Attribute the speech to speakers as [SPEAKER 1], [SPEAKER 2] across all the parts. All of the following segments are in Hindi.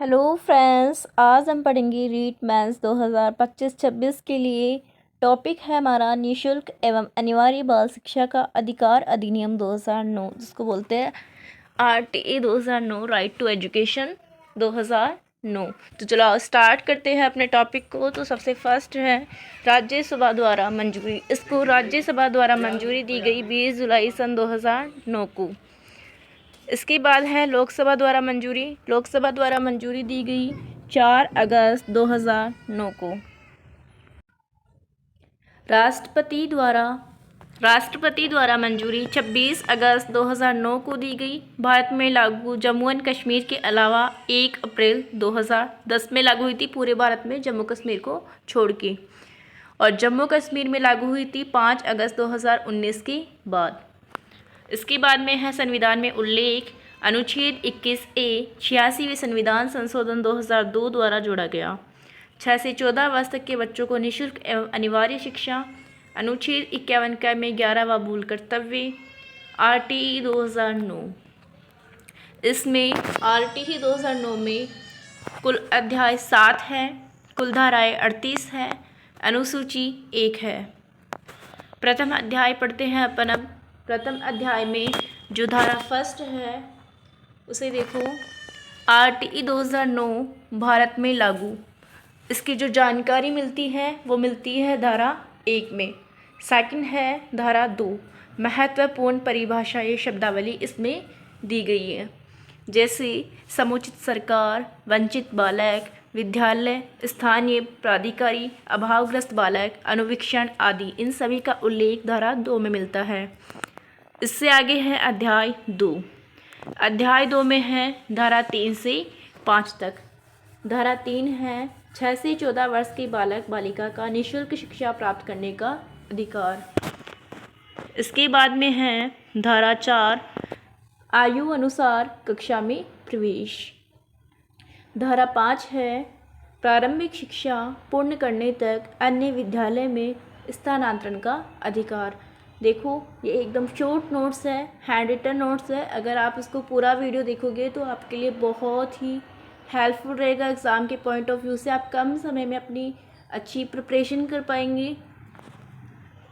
[SPEAKER 1] हेलो फ्रेंड्स, आज हम पढ़ेंगे रीट मैथ्स 2025-26 के लिए। टॉपिक है हमारा निशुल्क एवं अनिवार्य बाल शिक्षा का अधिकार अधिनियम 2009, जिसको बोलते हैं RTE 2009, राइट टू एजुकेशन 2009। तो चलो स्टार्ट करते हैं अपने टॉपिक को। तो सबसे फर्स्ट है राज्यसभा द्वारा मंजूरी। इसको राज्यसभा द्वारा मंजूरी दी गई 20 जुलाई सन 2009 को। इसके बाद है लोकसभा द्वारा मंजूरी। लोकसभा द्वारा मंजूरी दी गई 4 अगस्त 2009 को। राष्ट्रपति द्वारा मंजूरी 26 अगस्त 2009 को दी गई। भारत में लागू जम्मू एंड कश्मीर के अलावा 1 अप्रैल 2010 में लागू हुई थी पूरे भारत में, जम्मू कश्मीर को छोड़ के। और जम्मू कश्मीर में लागू हुई थी 5 अगस्त 2019 के बाद। इसके बाद में है संविधान में उल्लेख। अनुच्छेद 21A 86वें संविधान संशोधन 2002 द्वारा जोड़ा गया। 6 से 14 वर्ष तक के बच्चों को निःशुल्क एवं अनिवार्य शिक्षा। अनुच्छेद 51 का में 11वां मूल कर्तव्य। RTE 2009। इसमें RTE 2009 में कुल अध्याय 7 है, कुल धाराएँ 38 है, अनुसूची 1 है। प्रथम अध्याय पढ़ते हैं अपन अब। प्रथम अध्याय में जो धारा फर्स्ट है उसे देखो। RTE 2009 भारत में लागू। इसकी जो जानकारी मिलती है वो मिलती है धारा 1 में। सेकंड है धारा 2। महत्वपूर्ण परिभाषा ये शब्दावली इसमें दी गई है, जैसे समुचित सरकार, वंचित बालक, विद्यालय, स्थानीय प्राधिकारी, अभावग्रस्त बालक, अनुवीक्षण आदि। इन सभी का उल्लेख धारा 2 में मिलता है। इससे आगे है अध्याय 2। अध्याय 2 में है धारा 3 से 5 तक। धारा 3 है 6 से 14 वर्ष के बालक बालिका का निःशुल्क शिक्षा प्राप्त करने का अधिकार। इसके बाद में है धारा 4, आयु अनुसार कक्षा में प्रवेश। धारा 5 है प्रारंभिक शिक्षा पूर्ण करने तक अन्य विद्यालय में स्थानांतरण का अधिकार। देखो, ये एकदम शॉर्ट नोट्स है, हैंड रिटन नोट्स है। अगर आप इसको पूरा वीडियो देखोगे तो आपके लिए बहुत ही हेल्पफुल रहेगा। एग्ज़ाम के पॉइंट ऑफ व्यू से आप कम समय में अपनी अच्छी प्रिपरेशन कर पाएंगे।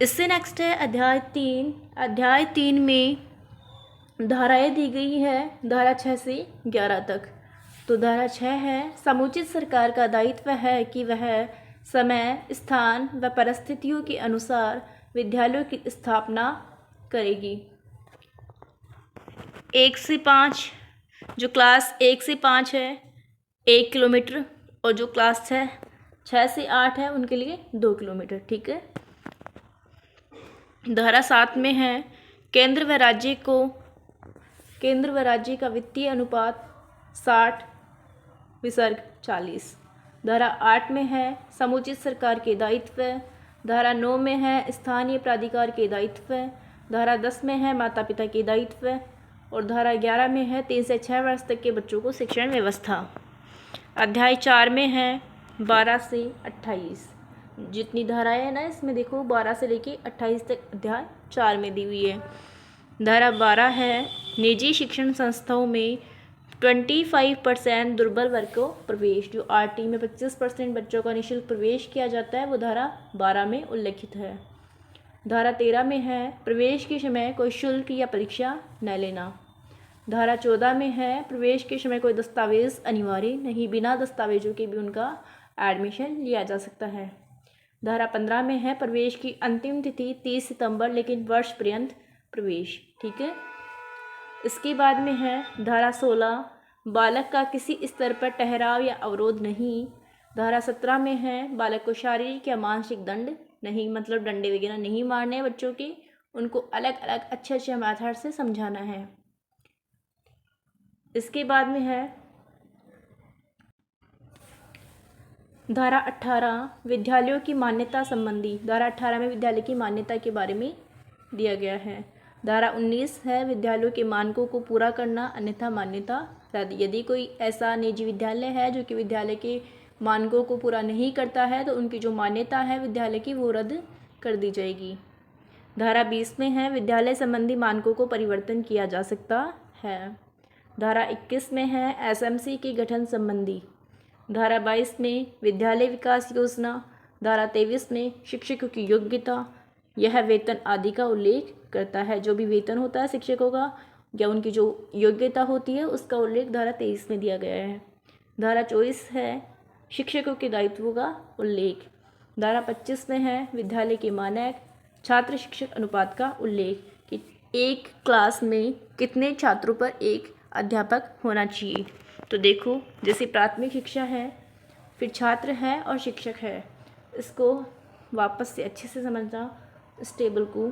[SPEAKER 1] इससे नेक्स्ट है अध्याय 3। अध्याय 3 में धाराएं दी गई है धारा 6 से 11 तक। तो धारा 6 है समुचित सरकार का दायित्व है कि वह समय, स्थान व परिस्थितियों के अनुसार विद्यालयों की स्थापना करेगी। 1 से 5, जो क्लास 1 से 5 है 1 किलोमीटर, और जो क्लास 6 से 8 है उनके लिए 2 किलोमीटर। ठीक है। धारा 7 में है केंद्र व राज्य का वित्तीय अनुपात 60 विसर्ग 40। धारा 8 में है समुचित सरकार के दायित्व। धारा 9 में है स्थानीय प्राधिकार के दायित्व। धारा 10 में है माता पिता के दायित्व। और धारा 11 में है 3 से 6 वर्ष तक के बच्चों को शिक्षण व्यवस्था। अध्याय 4 में है 12 से 28। जितनी धाराएं हैं ना इसमें देखो, 12 से लेके 28 तक अध्याय 4 में दी हुई है। धारा 12 है निजी शिक्षण संस्थाओं में 25% दुर्बल वर्ग को प्रवेश। जो RT में 25% बच्चों का निःशुल्क प्रवेश किया जाता है वो धारा 12 में उल्लेखित है। धारा 13 में है प्रवेश के समय कोई शुल्क या परीक्षा न लेना। धारा 14 में है प्रवेश के समय कोई दस्तावेज अनिवार्य नहीं, बिना दस्तावेजों के भी उनका एडमिशन लिया जा सकता है। धारा 15 में है प्रवेश की अंतिम तिथि 30 सितंबर, लेकिन वर्ष पर्यंत प्रवेश। ठीक है। इसके बाद में है धारा 16, बालक का किसी स्तर पर ठहराव या अवरोध नहीं। धारा 17 में है बालक को शारीरिक या मानसिक दंड नहीं, मतलब डंडे वगैरह नहीं मारने बच्चों के, उनको अलग अलग अच्छे मेथड से समझाना है। इसके बाद में है धारा 18, विद्यालयों की मान्यता संबंधी। धारा 18 में विद्यालय की मान्यता के बारे में दिया गया है। धारा 19 है विद्यालयों के मानकों को पूरा करना, अन्यथा मान्यता रद्द। यदि कोई ऐसा निजी विद्यालय है जो कि विद्यालय के मानकों को पूरा नहीं करता है तो उनकी जो मान्यता है विद्यालय की वो रद्द कर दी जाएगी। धारा 20 में है विद्यालय संबंधी मानकों को परिवर्तन किया जा सकता है। धारा 21 में है एसएमसी के गठन संबंधी। धारा 22 में विद्यालय विकास योजना। धारा 23 में शिक्षकों की योग्यता, यह वेतन आदि का उल्लेख करता है। जो भी वेतन होता है शिक्षकों का या उनकी जो योग्यता होती है उसका उल्लेख धारा 23 में दिया गया है। धारा 24 है शिक्षकों के दायित्वों का उल्लेख। धारा 25 में है विद्यालय के मानक छात्र शिक्षक अनुपात का उल्लेख कि एक क्लास में कितने छात्रों पर एक अध्यापक होना चाहिए। तो देखो, जैसे प्राथमिक शिक्षा है, फिर छात्र है और शिक्षक है, इसको वापस से अच्छे से समझना इस टेबल को।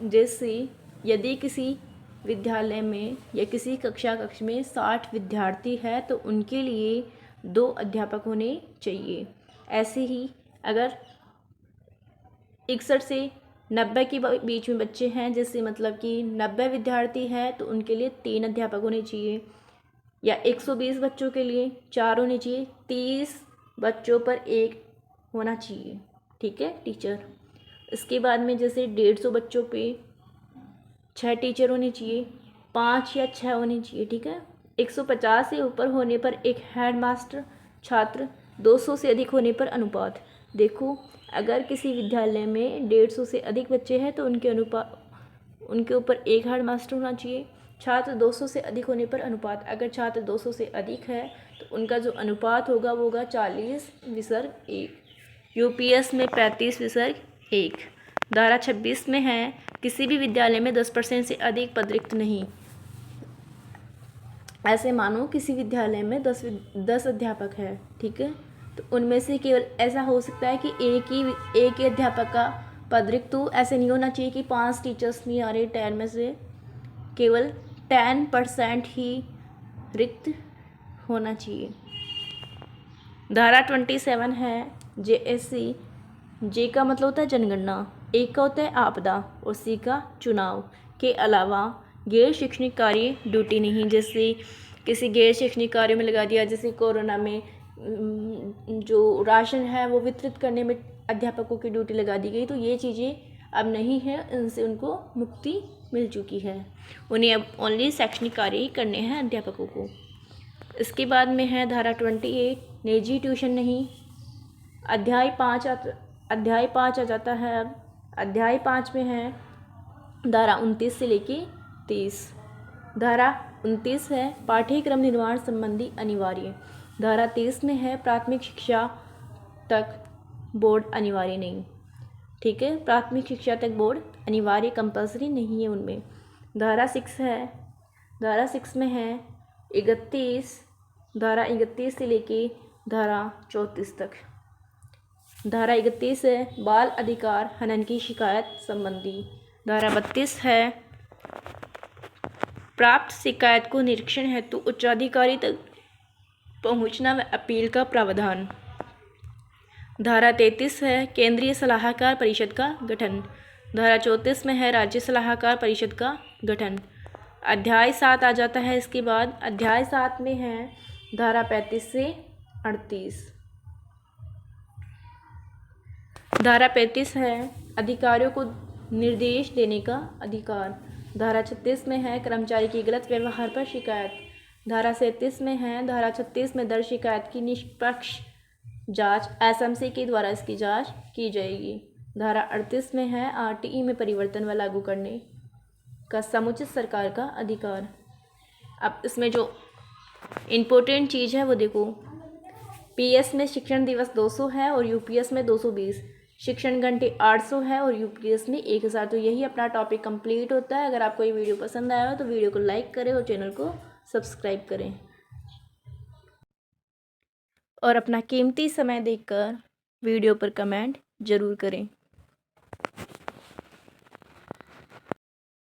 [SPEAKER 1] जैसे यदि किसी विद्यालय में या किसी कक्ष में 60 विद्यार्थी है तो उनके लिए 2 अध्यापक होने चाहिए। ऐसे ही अगर 61 से 90 के बीच में बच्चे हैं, जैसे मतलब कि 90 विद्यार्थी है तो उनके लिए 3 अध्यापक होने चाहिए, या 120 बच्चों के लिए 4 होने चाहिए, 30 बच्चों पर 1 होना चाहिए। ठीक है टीचर। इसके बाद में जैसे 150 बच्चों पे 6 टीचर होने चाहिए, 5 या 6 होने चाहिए। ठीक है। 150 से ऊपर होने पर 1 हेड मास्टर छात्र, 200 से अधिक होने पर अनुपात। देखो, अगर किसी विद्यालय में 150 से अधिक बच्चे हैं तो उनके ऊपर 1 हेड मास्टर होना चाहिए। छात्र 200 से अधिक होने पर अनुपात, अगर छात्र 200 से अधिक है तो उनका जो अनुपात होगा वो होगा 40/1। यूपीएस में 35/1। धारा 26 में है किसी भी विद्यालय में 10% से अधिक पद रिक्त नहीं। ऐसे मानो किसी विद्यालय में 10 अध्यापक है, ठीक है, तो उनमें से केवल ऐसा हो सकता है कि एक ही अध्यापक का पद रिक्त हो। ऐसे नहीं होना चाहिए कि 5 टीचर्स नहीं आ रहे 10 में से, केवल 10% ही रिक्त होना चाहिए। धारा 27 है जेएससी। जे का मतलब होता है जनगणना, ए का होता है आपदा और सी का चुनाव के अलावा गैर शैक्षणिक कार्य ड्यूटी नहीं। जैसे किसी गैर शैक्षणिक कार्य में लगा दिया, जैसे कोरोना में जो राशन है वो वितरित करने में अध्यापकों की ड्यूटी लगा दी गई, तो ये चीज़ें अब नहीं है, इनसे उनको मुक्ति मिल चुकी है। उन्हें अब ओनली शैक्षणिक कार्य ही करने हैं अध्यापकों को। इसके बाद में है धारा 28 निजी ट्यूशन नहीं। अध्याय 5 आ जाता है। अब अध्याय 5 में है धारा 29 से लेके 30। धारा 29 है पाठ्यक्रम निर्माण संबंधी अनिवार्य। धारा 30 में है प्राथमिक शिक्षा तक बोर्ड अनिवार्य नहीं। ठीक है, प्राथमिक शिक्षा तक बोर्ड अनिवार्य कंपल्सरी नहीं है उनमें। धारा 6 है, धारा 6 में है 31, धारा 31 से लेके धारा 34 तक। धारा 31 है बाल अधिकार हनन की शिकायत संबंधी। धारा 32 है प्राप्त शिकायत को निरीक्षण हेतु उच्चाधिकारी तक पहुंचना व अपील का प्रावधान। धारा 33 है केंद्रीय सलाहकार परिषद का गठन। धारा 34 में है राज्य सलाहकार परिषद का गठन। अध्याय 7 आ जाता है। इसके बाद अध्याय 7 में है धारा 35 से 38। धारा 35 है अधिकारियों को निर्देश देने का अधिकार। धारा 36 में है कर्मचारी की गलत व्यवहार पर शिकायत। धारा 37 में है धारा 36 में दर्ज शिकायत की निष्पक्ष जांच एसएमसी के द्वारा इसकी जांच की जाएगी। धारा 38 में है आरटीई में परिवर्तन व लागू करने का समुचित सरकार का अधिकार। अब इसमें जो इम्पोर्टेंट चीज़ है वो देखो, पीएस में शिक्षण दिवस 200 है और यूपीएस में 220, शिक्षण घंटे 800 है और यूपीएस में 1000। तो यही अपना टॉपिक कंप्लीट होता है। अगर आपको ये वीडियो पसंद आया हो तो वीडियो को लाइक करें और चैनल को सब्सक्राइब करें और अपना कीमती समय देकर वीडियो पर कमेंट ज़रूर करें।